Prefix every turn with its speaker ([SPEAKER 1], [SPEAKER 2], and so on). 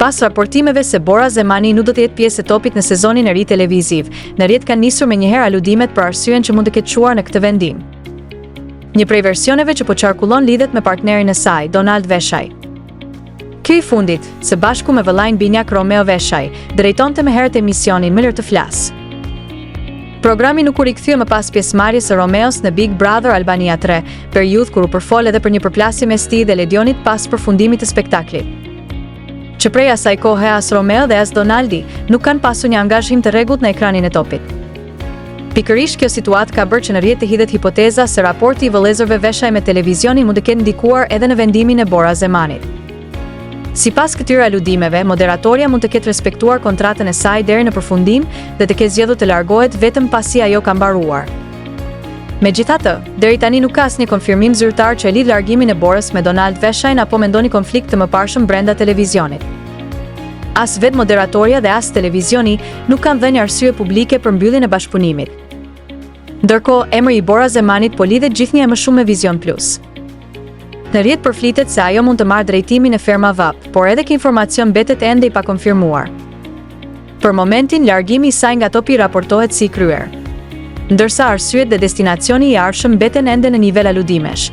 [SPEAKER 1] Sipas raportimeve se Bora Zemani nuk do të jetë pjesë e topit në sezonin e ri televiziv, në rrjet kanë nisur menjëherë aludimet për arsyen që mund të ketë çuar në këtë vendim. Një prej versioneve që po qarkullon lidhet me partnerin e saj, Donald Veshaj. Ky i fundit, së bashku me vëllain binjak Romeo Veshaj, drejtonte më herët emisionin Më lër të flas. Programi nuk u rikthye më pas pjesëmarrjes së Romeos në Big Brother Albania 3, periudhë kur u përfol edhe për një përplasje mes tij dhe Ledionit pas përfundimit të spektaklit. Që prej asaj kohe as Romeo dhe as Donaldi nuk kanë pasur një angazhim të rregullt në ekranin e topit. Pikërisht kjo situatë ka bërë që në rrjet të hidhet hipoteza se raporti i vëllezërve Veshaj me televizionin mund të ketë ndikuar edhe në vendimin e Bora Zemanit. Sipas këtyre aludimeve, moderatorja mund të ketë respektuar kontratën e saj deri në përfundim dhe të ketë zgjedhur të largohet vetëm pasi ajo ka mbaruar. Megjithatë, deri tani nuk ka asnjë konfirmim zyrtar që e lidh largimin e Borës me Donald Veshajn apo mendon një konflikt të mëparshëm brenda televizionit. As vetë moderatorja dhe as televizioni nuk kanë dhënë arsye publike për mbylljen e bashkëpunimit. Ndërkohë, emri i Bora Zemanit po lidhet gjithnjë më shumë me Vision Plus. Në rrjet përflitet se ajo mund të marrë drejtimin e Ferma VAP, por edhe kjo informacion mbetet ende i pakonfirmuar. Për momentin, largimi i saj nga topi raportohet si i kryer, ndërsa arsyet dhe destinacioni i ardhshëm mbeten ende në nivel aludimesh.